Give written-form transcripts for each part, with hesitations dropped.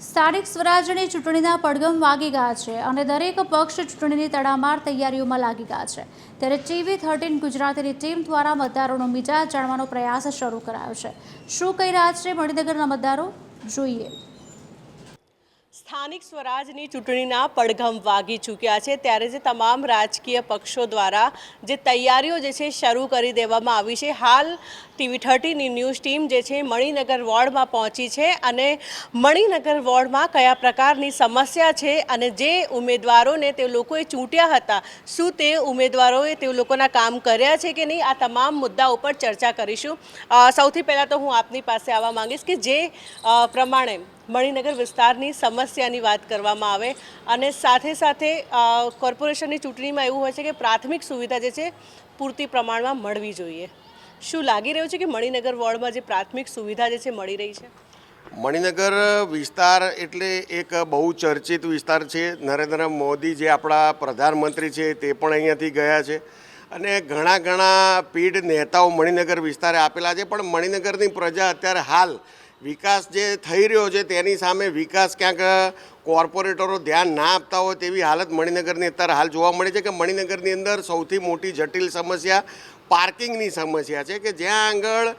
સ્થાનિક સ્વરાજ્યની ચૂંટણીના પડઘમ વાગી ગયા છે અને દરેક પક્ષ ચૂંટણીની તડામાર તૈયારીઓમાં લાગી ગયા છે। ત્યારે TV13 ગુજરાતીની ટીમ દ્વારા મતદારોનો મિજાજ જાણવાનો પ્રયાસ શરૂ કરાયો છે। શું કહી રહ્યા છે મણિનગરના મતદારો, જોઈએ। સ્થાનિક સ્વરાજની ચૂંટણીના પડઘમ વાગી ચૂક્યા છે, ત્યારે જે તમામ રાજકીય પક્ષો દ્વારા જે તૈયારીઓ જે છે શરૂ કરી દેવામાં આવી છે। હાલ TV13ની ન્યૂઝ ટીમ જે છે મણિનગર વોર્ડમાં પહોંચી છે અને મણિનગર વોર્ડમાં કયા પ્રકારની સમસ્યા છે અને જે ઉમેદવારોને તે લોકોએ ચૂંટ્યા હતા, શું તે ઉમેદવારોએ તે લોકોના કામ કર્યા છે કે નહીં, આ તમામ મુદ્દા ઉપર ચર્ચા કરીશું। સૌથી પહેલાં તો હું આપની પાસે આવવા માંગીશ કે જે પ્રમાણે મણિનગર વિસ્તારની સમસ્યાની વાત કરવામાં આવે અને સાથે સાથે કોર્પોરેશનની ચૂંટણીમાં એવું હોય છે કે પ્રાથમિક સુવિધા જે છે પૂરતી પ્રમાણમાં મળવી જોઈએ। શું લાગી રહ્યું છે કે મણિનગર વોર્ડમાં જે પ્રાથમિક સુવિધા જે છે મળી રહી છે? મણિનગર વિસ્તાર એટલે એક બહુ ચર્ચિત વિસ્તાર છે। નરેન્દ્ર મોદી જે આપણા પ્રધાનમંત્રી છે તે પણ અહીંયાથી ગયા છે અને ઘણા પીઢ નેતાઓ મણિનગર વિસ્તારે આપેલા છે, પણ મણિનગરની પ્રજા અત્યારે હાલ વિકાસ જે થઈ રહ્યો છે તેની સામે વિકાસ ક્યાંક કોર્પોરેટરો ધ્યાન ના આપતા હોય તેવી હાલત મણિનગરની અત્યારે હાલ જોવા મળે છે। કે મણિનગરની અંદર સૌથી મોટી જટિલ સમસ્યા પાર્કિંગની સમસ્યા છે, કે જ્યાં આગળ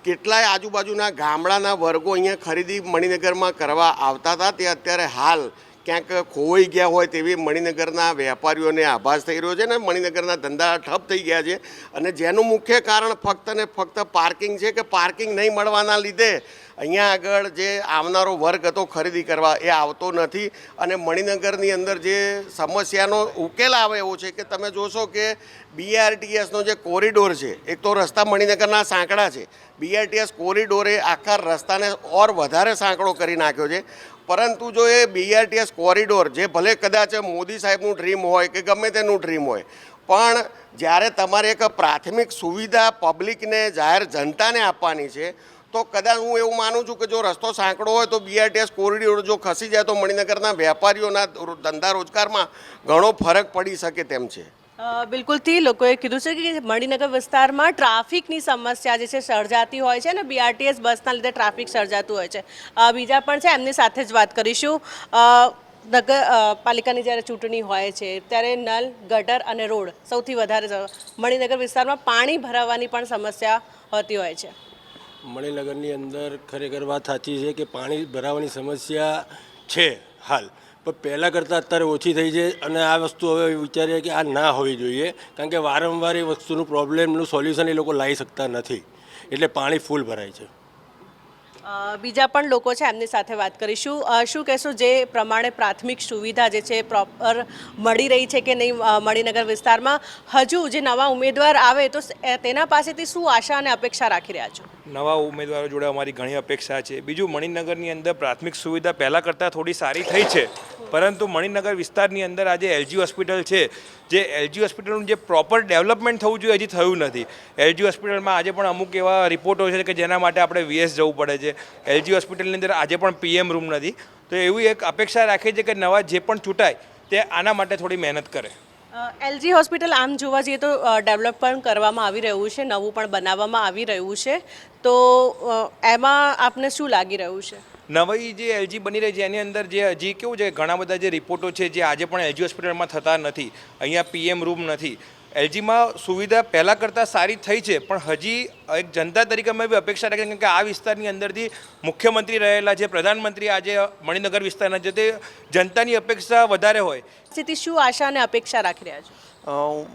કેટલાય આજુબાજુના ગામડાના વર્ગો અહીંયા ખરીદી મણિનગરમાં કરવા આવતા હતા તે અત્યારે હાલ ક્યાંક ખોવાઈ ગયા હોય તેવી મણિનગરના વેપારીઓને આભાસ થઈ રહ્યો છે ને મણિનગરના ધંધા ઠપ થઈ ગયા છે અને જેનું મુખ્ય કારણ ફક્ત ને ફક્ત પાર્કિંગ છે, કે પાર્કિંગ નહીં મળવાના લીધે અહીંયા આગળ જે આવનારો વર્ગ હતો ખરીદી કરવા એ આવતો નથી અને મણિનગરની અંદર જે સમસ્યાનો ઉકેલ આવે એવો છે કે તમે જોશો કે BRTSનો જે કોરિડોર છે, એક તો રસ્તા મણિનગરના સાંકડા છે, BRTS કોરિડોરે આખા રસ્તાને ઓર વધારે સાંકડો કરી નાખ્યો છે। પરંતુ જો એ BRTS કોરિડોર જે ભલે કદાચ મોદી સાહેબનું ડ્રીમ હોય કે ગમે તેનું ડ્રીમ હોય, પણ જ્યારે તમારે એક પ્રાથમિક સુવિધા પબ્લિકને જાહેર જનતાને આપવાની છે તો કદાચ હું એવું માનું છું કે જો રસ્તો સાંકડો હોય તો BRTS કોરિડોર જો ખસી જાય તો મણિનગરના વેપારીઓના ધંધા રોજગારમાં ઘણો ફરક પડી શકે તેમ છે। બિલકુલથી લોકોએ કીધું છે કે મણિનગર વિસ્તારમાં ટ્રાફિકની સમસ્યા જે છે સર્જાતી હોય છે અને BRTS બસના લીધે ટ્રાફિક સર્જાતું હોય છે। બીજા પણ છે, એમની સાથે જ વાત કરીશું। નગરપાલિકાની જ્યારે ચૂંટણી હોય છે ત્યારે નલ, ગટર અને રોડ સૌથી વધારે મણિનગર વિસ્તારમાં પાણી ભરાવાની પણ સમસ્યા હોતી હોય છે। મણિનગરની અંદર ખરેખર વાત સાચી છે કે પાણી ભરાવાની સમસ્યા છે હાલ, પણ પહેલાં કરતાં અત્યારે ઓછી થઈ છે અને આ વસ્તુ હવે વિચારીએ કે આ ના હોવી જોઈએ, કારણ કે વારંવાર એ વસ્તુનું પ્રોબ્લેમનું સોલ્યુશન એ લોકો લાવી શકતા નથી, એટલે પાણી ફૂલ ભરાય છે। બીજા પણ લોકો છે, એમની સાથે વાત કરીશું। શું કહેશો, જે પ્રમાણે પ્રાથમિક સુવિધા જે છે પ્રોપર મળી રહી છે કે નહીં મણિનગર વિસ્તારમાં? હજુ જે નવા ઉમેદવાર આવે તો તેના પાસેથી શું આશા અને અપેક્ષા રાખી રહ્યા છો? નવા ઉમેદવારો જોડે અમારી ઘણી અપેક્ષા છે। બીજું, મણિનગરની અંદર પ્રાથમિક સુવિધા પહેલાં કરતાં થોડી સારી થઈ છે, પરંતુ મણિનગર વિસ્તારની અંદર આજે LG હોસ્પિટલ છે, જે LG હોસ્પિટલનું જે પ્રોપર ડેવલપમેન્ટ થવું જોઈએ હજી થયું નથી। LG હોસ્પિટલમાં આજે પણ અમુક એવા રિપોર્ટો છે કે જેના માટે આપણે VS જવું પડે છે। LG હોસ્પિટલની અંદર આજે પણ PM રૂમ નથી, તો એવી એક અપેક્ષા રાખી છે કે નવા જે પણ ચૂંટાય તે આના માટે થોડી મહેનત કરે। LG હોસ્પિટલ આમ જોવા જઈએ તો ડેવલપ પણ કરવામાં આવી રહ્યું છે, નવું પણ બનાવવામાં આવી રહ્યું છે, તો એમાં આપને શું લાગી રહ્યું છે? નવી જે LG બની રહી છે એની અંદર જે હજી કેવું છે, ઘણા બધા જે રિપોર્ટો છે જે આજે પણ LG હોસ્પિટલમાં થતા નથી। અહીંયા PM રૂમ નથી। LGમાં સુવિધા પહેલાં કરતાં સારી થઈ છે, પણ હજી એક જનતા તરીકે અમે એવી અપેક્ષા રાખીએ કે આ વિસ્તારની અંદરથી મુખ્યમંત્રી રહેલા જે પ્રધાનમંત્રી આજે મણિનગર વિસ્તારના છે તે જનતાની અપેક્ષા વધારે હોય। સ્થિતિ શું આશા અને અપેક્ષા રાખી રહ્યા છો?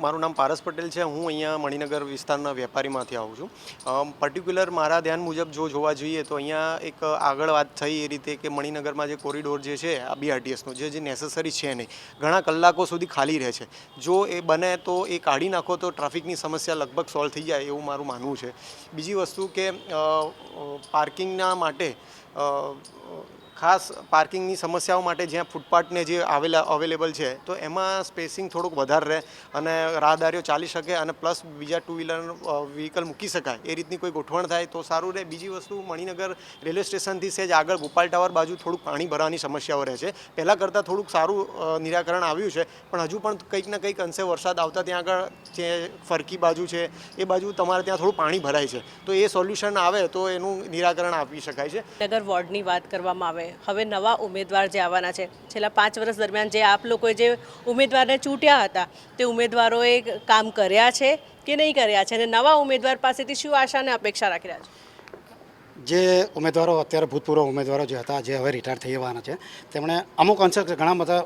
મારું નામ પારસ પટેલ છે। હું અહીંયા મણિનગર વિસ્તારના વેપારીમાંથી આવું છું। પર્ટિક્યુલર મારા ધ્યાન મુજબ જો જોવા જઈએ તો અહીંયા એક આગળ વાત થઈ એ રીતે કે મણિનગરમાં જે કોરિડોર જે છે આ BRTSનો જે નેસેસરી છે નહીં, ઘણા કલાકો સુધી ખાલી રહે છે। જો એ બને તો એ કાઢી નાખો તો ટ્રાફિકની સમસ્યા લગભગ સોલ્વ થઈ જાય એવું મારું માનવું છે। બીજી વસ્તુ કે પાર્કિંગના માટે ખાસ પાર્કિંગની સમસ્યાઓ માટે જ્યાં ફૂટપાથને જે અવેલેબલ છે તો એમાં સ્પેસિંગ થોડુંક વધારે રહે અને રાહદારીઓ ચાલી શકે અને પ્લસ બીજા ટુ વ્હીલર વ્હીકલ મૂકી શકાય એ રીતની કોઈ ગોઠવણ થાય તો સારું રહે। બીજી વસ્તુ, મણિનગર રેલવે સ્ટેશનથી સેજ આગળ ગોપાલ ટાવર બાજુ થોડુંક પાણી ભરવાની સમસ્યાઓ રહે છે। પહેલાં કરતાં થોડુંક સારું નિરાકરણ આવ્યું છે, પણ હજુ પણ કંઈક ને કંઈક અંશે વરસાદ આવતા ત્યાં આગળ જે ફરકી બાજુ છે એ બાજુ તમારે ત્યાં થોડું પાણી ભરાય છે, તો એ સોલ્યુશન આવે તો એનું નિરાકરણ આપી શકાય છે। નગર વોર્ડની વાત કરવામાં આવે સામે હવે નવા ઉમેદવાર જે આવવાના છે, છેલ્લા 5 વર્ષ દરમિયાન જે આપ લોકોએ જે ઉમેદવારને ચૂંટ્યા હતા તે ઉમેદવારોએ કામ કર્યા છે કે નહીં કર્યા છે, અને નવા ઉમેદવાર પાસેથી શું આશા અને અપેક્ષા રાખી રહ્યા છે? જે ઉમેદવારો અત્યારે ભૂતપૂર્વ ઉમેદવારો જે હતા, જે હવે રિટાયર થઈ જવાના છે, તેમણે અમુક અંશે ઘણા બધા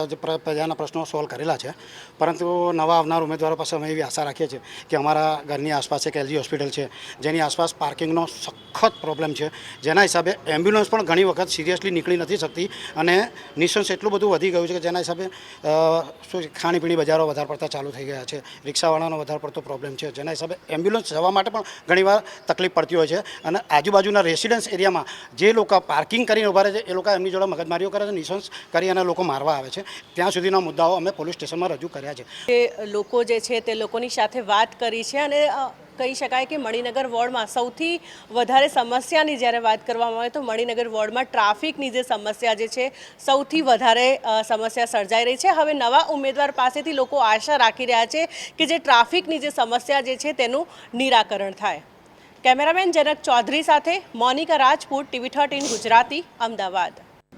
જે પ્રજાના પ્રશ્નો સોલ્વ કરેલા છે, પરંતુ નવા આવનાર ઉમેદવારો પાસે અમે એવી આશા રાખીએ છીએ કે અમારા ઘરની આસપાસ એક એલજી હોસ્પિટલ છે, જેની આસપાસ પાર્કિંગનો સખત પ્રોબ્લેમ છે, જેના હિસાબે એમ્બ્યુલન્સ પણ ઘણી વખત સિરિયસલી નીકળી નથી શકતી, અને નિશંસ એટલું બધું વધી ગયું છે કે જેના હિસાબે ખાણીપીણી બજારો વધારે પડતા ચાલુ થઈ ગયા છે, રિક્ષાવાળાનો વધારે પડતો પ્રોબ્લેમ છે, જેના હિસાબે એમ્બ્યુલન્સ જવા માટે પણ ઘણીવાર તકલીફ પડતી હોય છે, અને આજુબાજુના રેસિડન્સ એરિયામાં જે લોકો પાર્કિંગ કરીને ઊભા રહે છે એ લોકો એમની જોડે મગજમારીઓ કરે છે, નિશંસ કરી અને લોકો મારવા આવે છે. ત્યાં સુધીના મુદ્દાઓ અમે પોલીસ સ્ટેશનમાં રજૂ કર્યા છે. જે લોકો જે છે તે લોકોની સાથે વાત કરી છે, અને કહી શકાય કે મણિનગર વોર્ડમાં સૌથી વધારે સમસ્યાની જ્યારે વાત કરવામાં આવે તો મણિનગર વોર્ડમાં ટ્રાફિકની જે સમસ્યા જે છે સૌથી વધારે સમસ્યા સર્જાઈ રહી છે. હવે નવા ઉમેદવાર પાસેથી લોકો આશા રાખી રહ્યા છે કે જે ટ્રાફિકની જે સમસ્યા જે છે તેનું નિરાકરણ થાય. કેમેરામેન જનક ચૌધરી સાથે મોનિકા રાજપૂત, TV13 ગુજરાતી, અમદાવાદ.